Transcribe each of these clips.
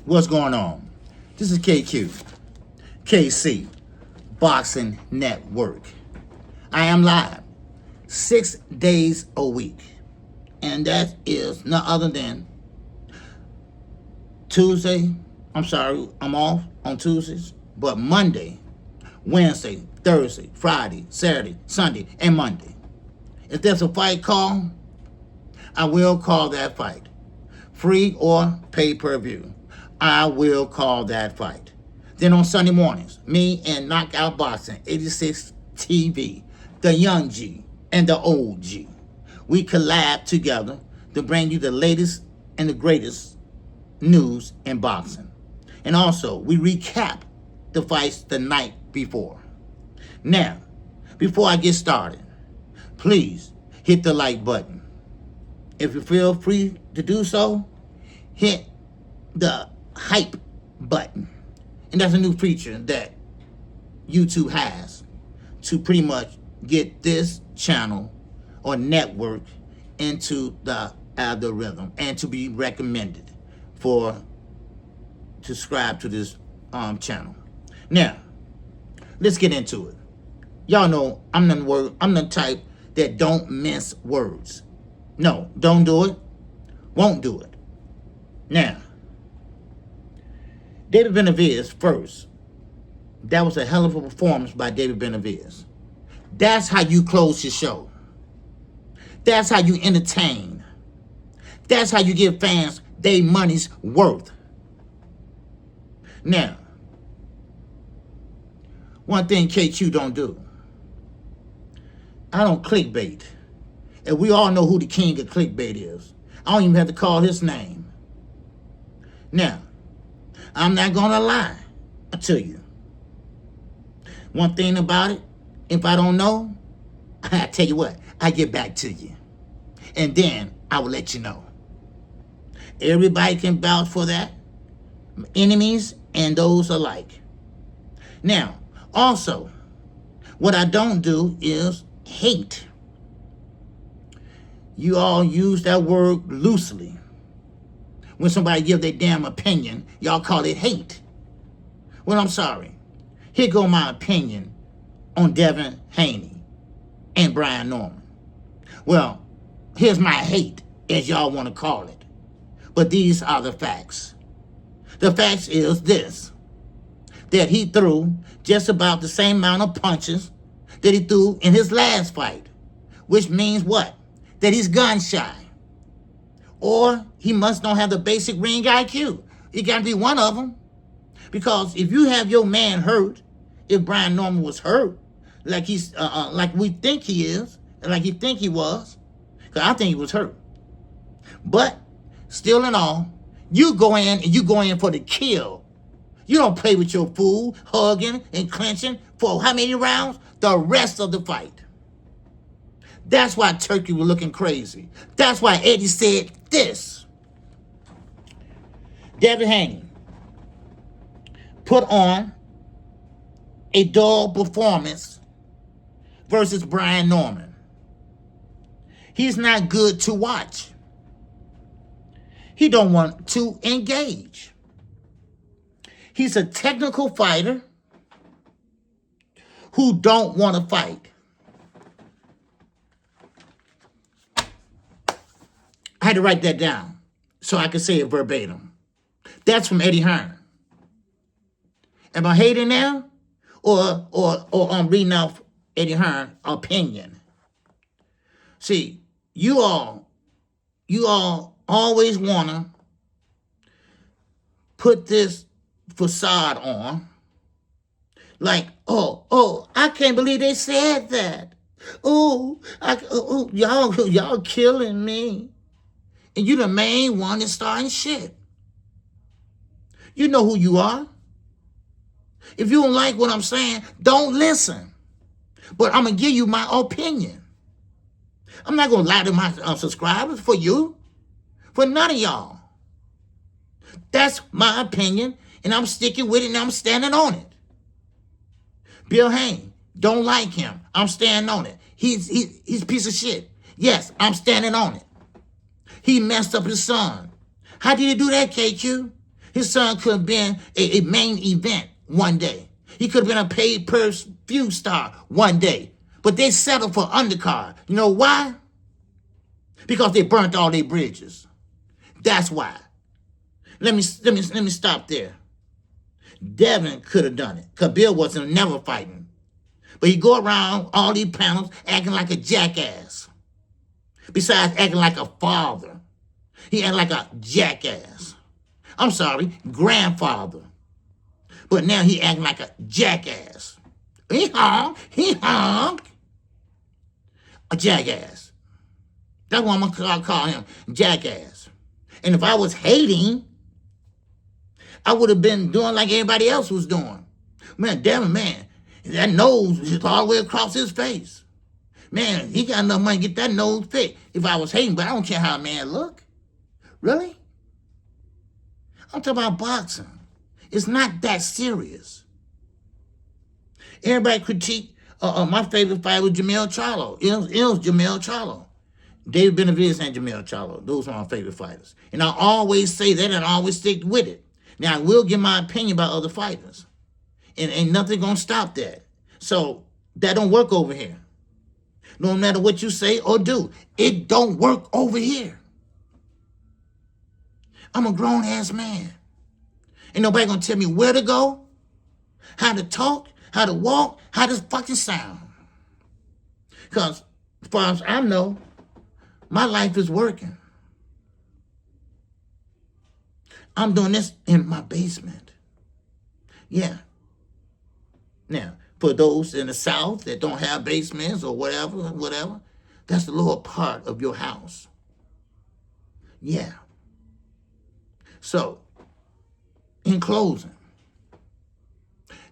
What's going on? This is KQKC BOXING NETWORK. I am live 6 days a week, and that is none other than Tuesday. I'm off on Tuesdays, but Monday, Wednesday, Thursday, Friday, Saturday, Sunday, and Monday. If there's a fight call, I will call that fight. Free or pay-per-view. I will call that fight. Then on Sunday mornings, me and Knockout Boxing 86 TV, the young G and the old G, we collab together to bring you the latest and the greatest news in boxing. And also, we recap the fights the night before. Now, before I get started, please hit the like button. If you feel free to do so, hit the hype button. And that's a new feature that YouTube has to pretty much get this channel or network into the algorithm and to be recommended to subscribe to this channel. Now, let's get into it. Y'all know I'm the type that don't mince words. No, don't do it. Won't do it. Now, David Benavidez first. That was a hell of a performance by David Benavidez. That's how you close your show. That's how you entertain. That's how you give fans their money's worth. Now, one thing KQ don't do. I don't clickbait. And we all know who the king of clickbait is. I don't even have to call his name. Now, I'm not going to lie to you. One thing about it, if I don't know, I tell you what, I get back to you. And then I will let you know. Everybody can vouch for that. Enemies and those alike. Now, also, what I don't do is hate. You all use that word loosely. When somebody give their damn opinion, y'all call it hate. Well, I'm sorry. Here go my opinion on Devin and Brian Norman. Well, here's my hate, as y'all want to call it. But these are the facts. The facts is this, that he threw just about the same amount of punches that he threw in his last fight. Which means what? That he's gun shy. Or he must not have the basic ring IQ. It got to be one of them. Because if you have your man hurt, if Brian Norman was hurt, like like we think he is, and like you think he was, because I think he was hurt. But still in all, you go in for the kill. You don't play with your fool, hugging and clenching for how many rounds? The rest of the fight. That's why Turkey was looking crazy. That's why Eddie said this. Devin Haney put on a dull performance versus Brian Norman. He's not good to watch. He don't want to engage. He's a technical fighter who don't want to fight. I had to write that down so I could say it verbatim. That's from Eddie Hearn. Am I hating now? Or I'm reading off Eddie Hearn's opinion? See, you all always want to put this facade on. Like, oh, I can't believe they said that. Y'all killing me. And you the main one that's starting shit. You know who you are. If you don't like what I'm saying, don't listen. But I'm going to give you my opinion. I'm not going to lie to my subscribers for you. For none of y'all. That's my opinion, and I'm sticking with it, and I'm standing on it. Bill Hain, don't like him. I'm standing on it. He's a piece of shit. Yes, I'm standing on it. He messed up his son. How did he do that, KQ? His son could have been a main event one day. He could have been a paid per view star one day. But they settled for undercard. You know why? Because they burnt all their bridges. That's why. Let me stop there. Devin could have done it, because Bill wasn't never fighting. But he go around all these panels acting like a jackass. Besides acting like a father, he acted like a jackass. I'm sorry, grandfather. But now he acting like a jackass. He hung. A jackass. That's what I'm going to call him, jackass. And if I was hating, I would have been doing like everybody else was doing. Man, Devin, man, that nose is all the way across his face. Man, he got enough money to get that nose fixed. If I was hating, but I don't care how a man look. Really? I'm talking about boxing. It's not that serious. Everybody critique my favorite fighter was Jamel Charlo. It was Jamel Charlo. David Benavidez and Jamel Charlo. Those are my favorite fighters. And I always say that and I always stick with it. Now, I will give my opinion about other fighters. And ain't nothing going to stop that. So, that don't work over here. No matter what you say or do, it don't work over here. I'm a grown-ass man. Ain't nobody going to tell me where to go, how to talk, how to walk, how to fucking sound. Because, as far as I know, my life is working. I'm doing this in my basement. Yeah. Now, for those in the South that don't have basements or whatever, that's the lower part of your house. Yeah. So, in closing,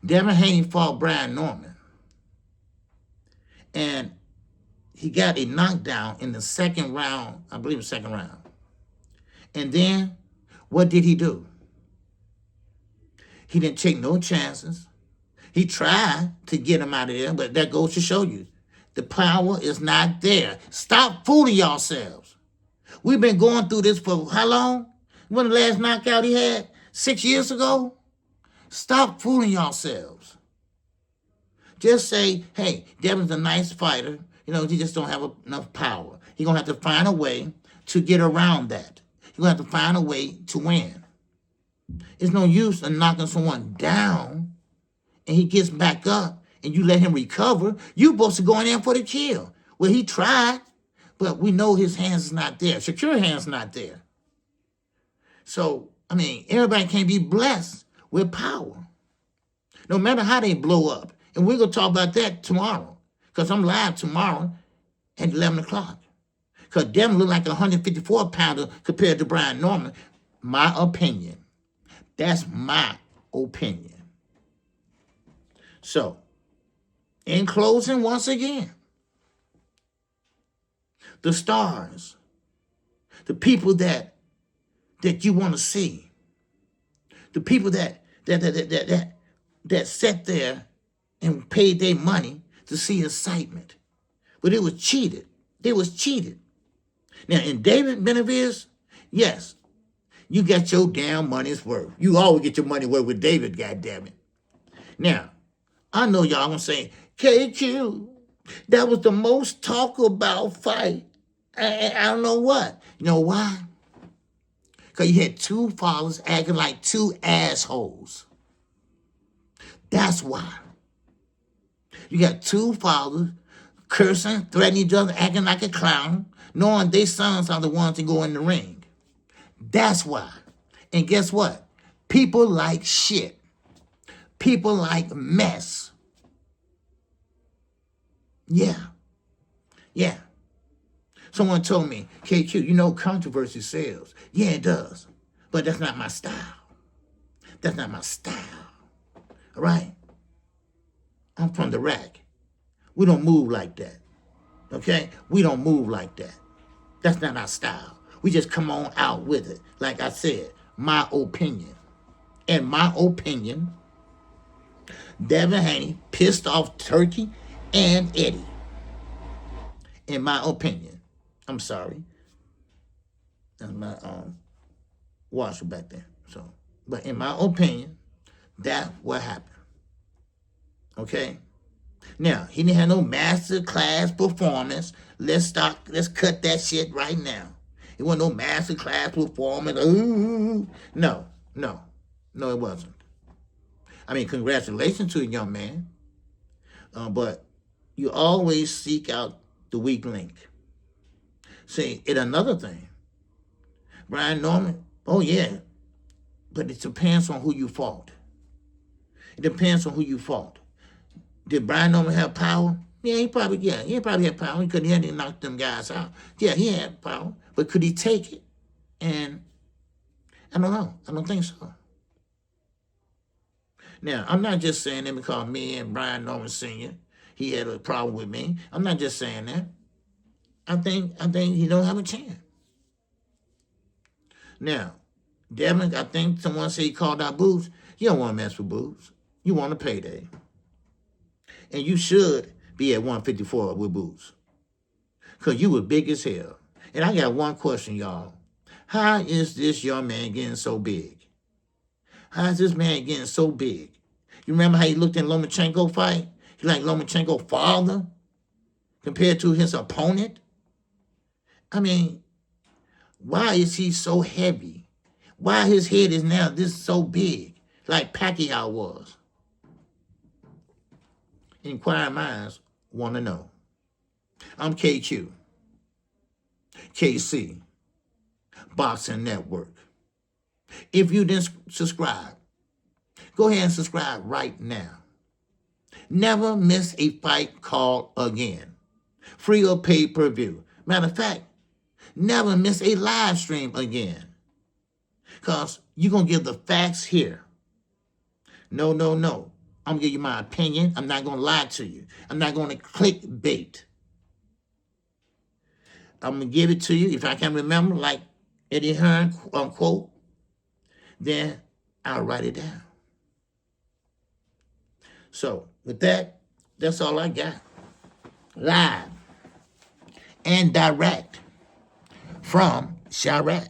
Devin Haney fought Brian Norman. And he got a knockdown in the second round, I believe the second round. And then, what did he do? He didn't take no chances. He tried to get him out of there, but that goes to show you, the power is not there. Stop fooling yourselves. We've been going through this for how long? When the last knockout he had? 6 years ago? Stop fooling yourselves. Just say, hey, Devin's a nice fighter. You know, he just don't have enough power. He's going to have to find a way to get around that. You're going to have to find a way to win. It's no use in knocking someone down and he gets back up and you let him recover. You're supposed to go in there for the kill. Well, he tried, but we know his hands is not there. Shakur hands not there. So, I mean, everybody can't be blessed with power. No matter how they blow up. And we're going to talk about that tomorrow. Because I'm live tomorrow at 11 o'clock. Because Devin look like a 154-pounder compared to Brian Norman. My opinion. That's my opinion. So, in closing, once again, the stars, the people that you want to see, the people that sat there and paid their money to see excitement. But it was cheated. They was cheated. Now, in David Benavidez, yes, you got your damn money's worth. You always get your money worth with David, goddammit. Now, I know y'all gonna say, KQ, that was the most talked about fight. I don't know what. You know why? Because you had two fathers acting like two assholes. That's why. You got two fathers cursing, threatening each other, acting like a clown, knowing their sons are the ones to go in the ring. That's why. And guess what? People like shit. People like mess. Yeah. Yeah. Someone told me, KQ, you know controversy sells. Yeah, it does. But that's not my style. That's not my style. All right? I'm from the rack. We don't move like that. Okay? We don't move like that. That's not our style. We just come on out with it. Like I said, my opinion. In my opinion, Devin Haney pissed off Turkey and Eddie. In my opinion. I'm sorry. That's my washer back there. So But in my opinion, that's what happened. Okay? Now, he didn't have no master class performance. Let's cut that shit right now. It wasn't no master class performance. Ooh. No, it wasn't. I mean, congratulations to a young man. But you always seek out the weak link. See, and another thing, Brian Norman, oh yeah, but it depends on who you fought. It depends on who you fought. Did Brian Norman have power? Yeah, he probably had power. He had to knock them guys out. Yeah, he had power. But could he take it? And I don't know. I don't think so. Now, I'm not just saying that because me and Brian Norman Sr., he had a problem with me. I'm not just saying that. I think he don't have a chance. Now, Devin, I think someone said he called out Boots. You don't want to mess with Boots. You want a payday. And you should be at 154 with Boots. Because you were big as hell. And I got one question, y'all. How is this young man getting so big? How is this man getting so big? You remember how he looked in Lomachenko fight? He like Lomachenko's father compared to his opponent? I mean, why is he so heavy? Why his head is now this so big, like Pacquiao was? Inquiring minds want to know. I'm KQKC Boxing Network. If you didn't subscribe, go ahead and subscribe right now. Never miss a fight call again. Free or pay-per-view. Matter of fact, never miss a live stream again. Because you're going to give the facts here. No. I'm going to give you my opinion. I'm not going to lie to you. I'm not going to clickbait. I'm going to give it to you. If I can remember, like Eddie Hearn quote, then I'll write it down. So, with that, that's all I got. Live and direct from Chirac.